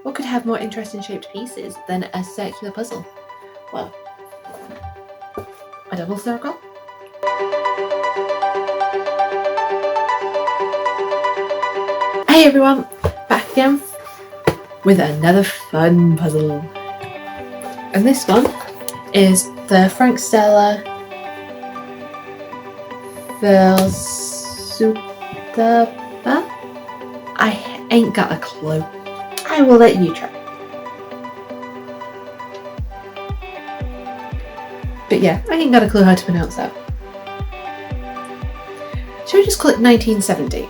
What could have more interesting shaped pieces than a circular puzzle? Well, a double circle. Hey everyone, back again with another fun puzzle. And this one is the Frank Stella Toda. I ain't got a clue. I will let you try. But yeah, I ain't got a clue how to pronounce that. Shall we just call it 1970?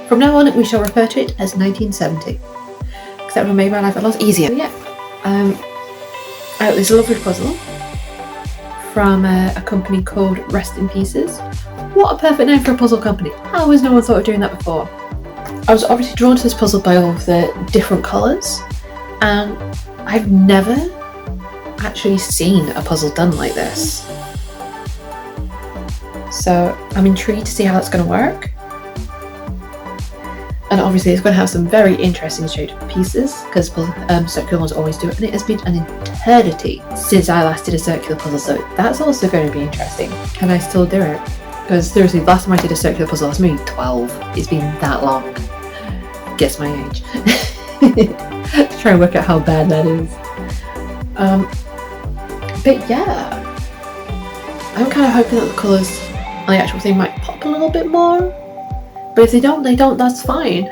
From now on, we shall refer to it as 1970. Because that would have made my life a lot easier. So yeah, I got this lovely puzzle from a company called Rest in Pieces. What a perfect name for a puzzle company. How has no one thought of doing that before? I was obviously drawn to this puzzle by all of the different colours, and I've never actually seen a puzzle done like this. So I'm intrigued to see how that's going to work. And obviously it's going to have some very interesting shaped pieces, because circular ones always do it, and it has been an eternity since I last did a circular puzzle, so that's also going to be interesting. Can I still do it? Because seriously, last time I did a circular puzzle I was maybe 12. It's been that long. Guess my age. To try and work out how bad that is. But yeah, I'm kind of hoping that the colours on the actual thing might pop a little bit more. But if they don't, that's fine.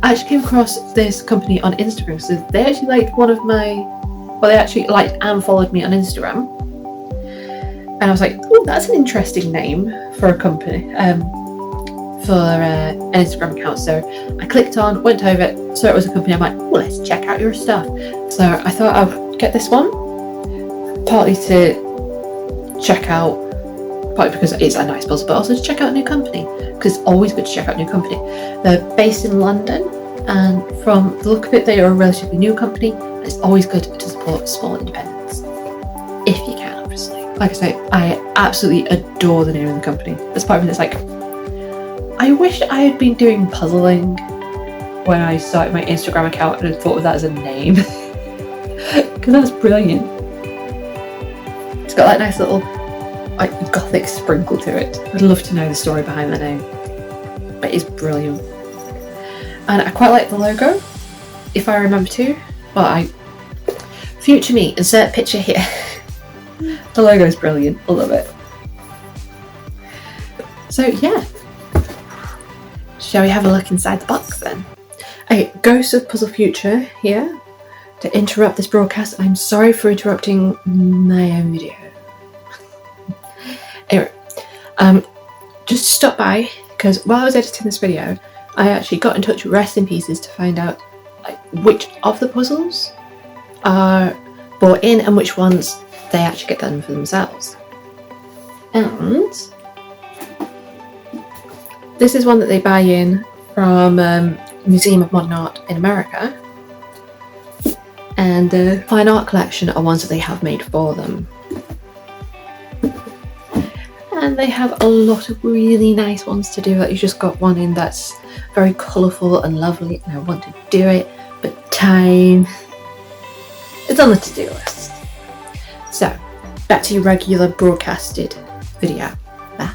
I actually came across this company on Instagram, so they actually liked they actually liked and followed me on Instagram. And I was like, oh, that's an interesting name for a company, for an Instagram account. So I clicked on, went over, saw it was a company. I'm like, oh, let's check out your stuff. So I thought I'd get this one, partly to check out, partly because it's a nice puzzle, but also to check out a new company, because it's always good to check out a new company. They're based in London, and from the look of it, they are a relatively new company. And it's always good to support small independents, if you can, obviously. Like I say, I absolutely adore the name of the company. That's part of it. It's like, I wish I had been doing puzzling when I started my Instagram account and had thought of that as a name, because that's brilliant. It's got that nice little gothic sprinkle to it. I'd love to know the story behind the name, but it's brilliant. And I quite like the logo, if I remember to. Well, future me, insert picture here. The logo is brilliant. I love it. So yeah, shall we have a look inside the box then? Okay, Ghost of Puzzle Future here to interrupt this broadcast. I'm sorry for interrupting my own video. Anyway, just to stop by, because while I was editing this video, I actually got in touch with Rest in Pieces to find out which of the puzzles are bought in and which ones they actually get done for themselves. And this is one that they buy in from Museum of Modern Art in America, and the Fine Art Collection are ones that they have made for them. And they have a lot of really nice ones to do. Like, you just got one in that's very colourful and lovely, and I want to do it, but time. It's on the to-do list. So, back to your regular broadcasted video. Bye.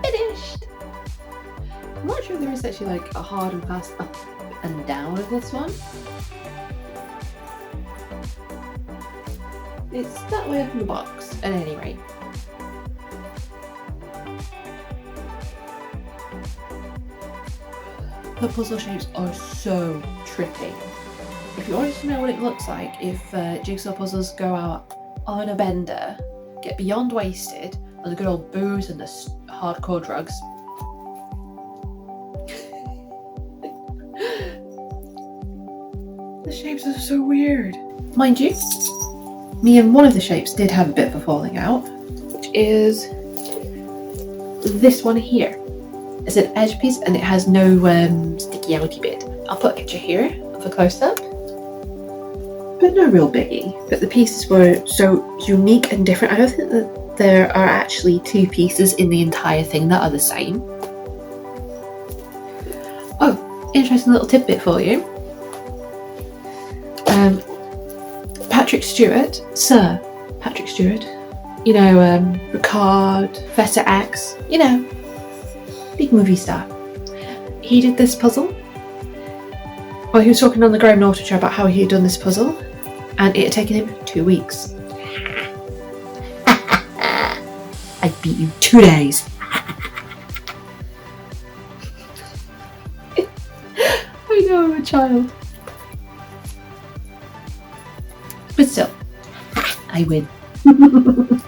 Finished! I'm not sure if there is actually like a hard and fast up and down of this one. It's that way from the box, at any rate. The puzzle shapes are so trippy. If you wanted to know what it looks like if jigsaw puzzles go out on a bender, get beyond wasted on the good old booze and the hardcore drugs. The shapes are so weird. Mind you, me and one of the shapes did have a bit of a falling out, which is this one here. It's an edge piece and it has no sticky outy bit. I'll put a picture here of a close-up, but no real biggie. But the pieces were so unique and different. I don't think that there are actually two pieces in the entire thing that are the same. Oh, interesting little tidbit for you. Sir Patrick Stewart, you know, Ricard, Professor X, you know, big movie star. He did this puzzle. Well, he was talking on the Graham Norton show about how he had done this puzzle, and it had taken him 2 weeks. I beat you 2 days. I know, I'm a child. But still, I win. And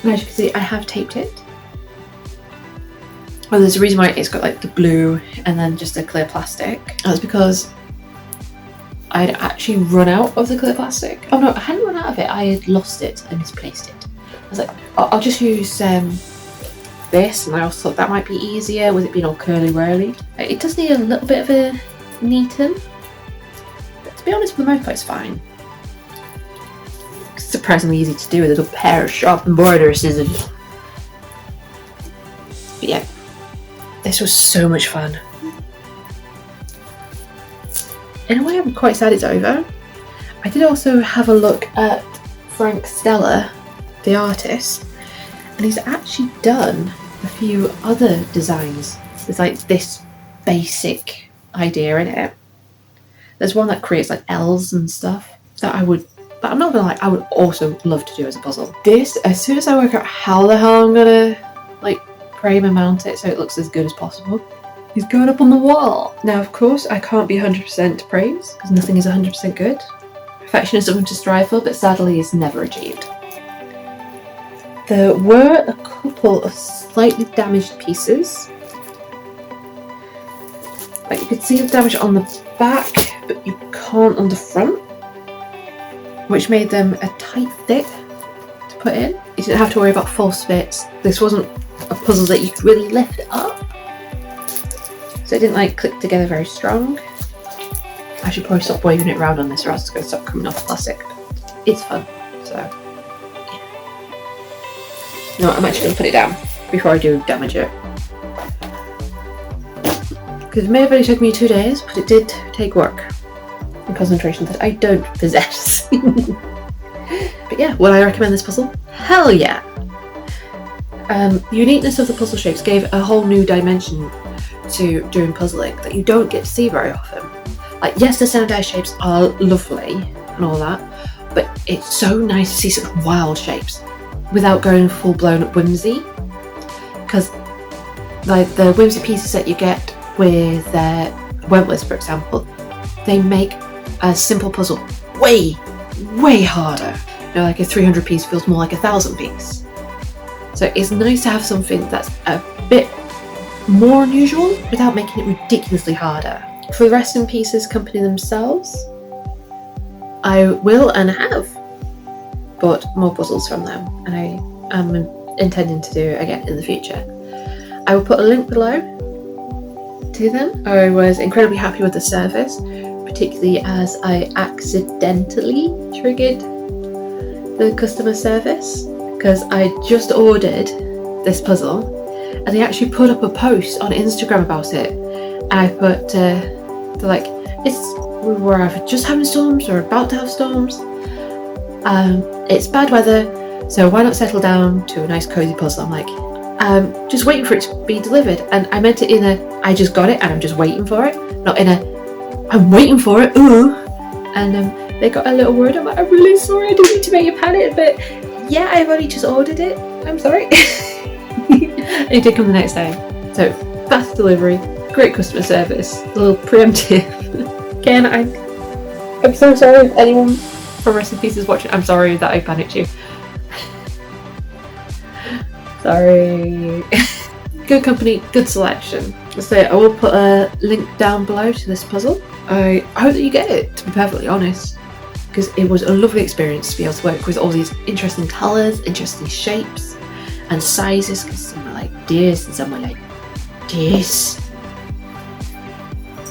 as you can see, I have taped it. Well, there's a reason why it's got like the blue and then just a clear plastic. That's because I'd actually run out of the clear plastic. Oh no, I hadn't run out of it. I had lost it and misplaced it. I was like, I'll just use this, and I also thought that might be easier with it being all curly-whirly. It does need a little bit of a neaten. To be honest, for the most part, it's fine. It's surprisingly easy to do with a little pair of sharp embroidery scissors. But yeah, this was so much fun. In a way, I'm quite sad it's over. I did also have a look at Frank Stella, the artist, and he's actually done a few other designs with like this basic idea in it. There's one that creates like L's and stuff that but I'm not gonna lie, I would also love to do as a puzzle. This, as soon as I work out how the hell I'm gonna like frame and mount it so it looks as good as possible, he's going up on the wall. Now, of course, I can't be 100% praise because nothing is 100% good. Perfection is something to strive for, but sadly is never achieved. There were a couple of slightly damaged pieces. Like you could see the damage on the back, but you can't on the front, which made them a tight fit to put in. You didn't have to worry about false fits. This wasn't a puzzle that you could really lift up, so it didn't like click together very strong. I should probably stop waving it around on this or else it's going to stop coming off the plastic. It's fun, so yeah. No, I'm actually going to put it down before I do damage it. Because it may have only taken me 2 days, but it did take work and concentration that I don't possess. But yeah, would I recommend this puzzle? Hell yeah! The uniqueness of the puzzle shapes gave a whole new dimension to doing puzzling that you don't get to see very often. Like, yes, the standardized shapes are lovely and all that, but it's so nice to see such wild shapes without going full-blown whimsy. Because like the whimsy pieces that you get with Wentworth, for example, they make a simple puzzle way harder. You know, like a 300 piece feels more like a 1,000 piece. So it's nice to have something that's a bit more unusual without making it ridiculously harder. For the Rest in Pieces company themselves, I will and have bought more puzzles from them, and I am intending to do it again in the future. I will put a link below to them. I was incredibly happy with the service, particularly as I accidentally triggered the customer service because I just ordered this puzzle and they actually put up a post on Instagram about it, And I put, they're like, we were either just having storms or about to have storms. It's bad weather, so why not settle down to a nice cozy puzzle? I'm like, just waiting for it to be delivered. And I meant it in a, I just got it and I'm just waiting for it. Not in a, I'm waiting for it, ooh. And they got a little worried. I'm like, I'm really sorry, I didn't mean to make you panic, but yeah, I've only just ordered it. I'm sorry. It did come the next day. So, fast delivery, great customer service, a little preemptive. Again, I'm so sorry if anyone from Recipes is watching. I'm sorry that I panicked you. Sorry. Good company, good selection. So I will put a link down below to this puzzle. I hope that you get it, to be perfectly honest, because it was a lovely experience to be able to work with all these interesting colours, interesting shapes and sizes, because some are like this and some are like this.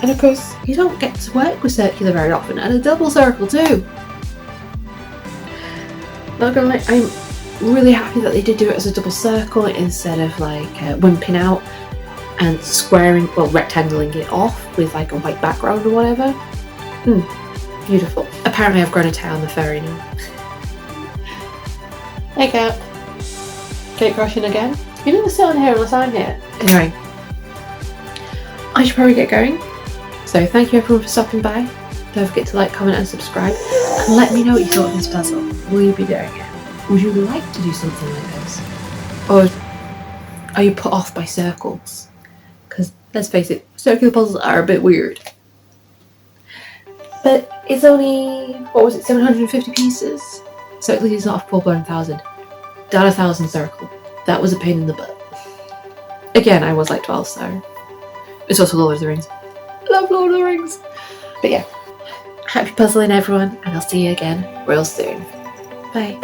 And of course, you don't get to work with circular very often, and a double circle too. Not gonna lie, I'm really happy that they did do it as a double circle instead of like wimping out and squaring, well, rectangling it off with like a white background or whatever. Beautiful. Apparently I've grown a tail on the furry now. Hey cat. Cake crushing again? You never sit on here unless I'm here. Anyway, I should probably get going. So thank you everyone for stopping by. Don't forget to like, comment and subscribe. And let me know what you thought of this puzzle. Will you be doing it? Would you like to do something like this? Or are you put off by circles? Because let's face it, circular puzzles are a bit weird. But it's only, what was it, 750 pieces? So at least it's not a full-blown 1,000. Down 1,000 circle. That was a pain in the butt. Again, I was like 12, so it's also Lord of the Rings. I love Lord of the Rings. But yeah, happy puzzling everyone, and I'll see you again real soon. Bye.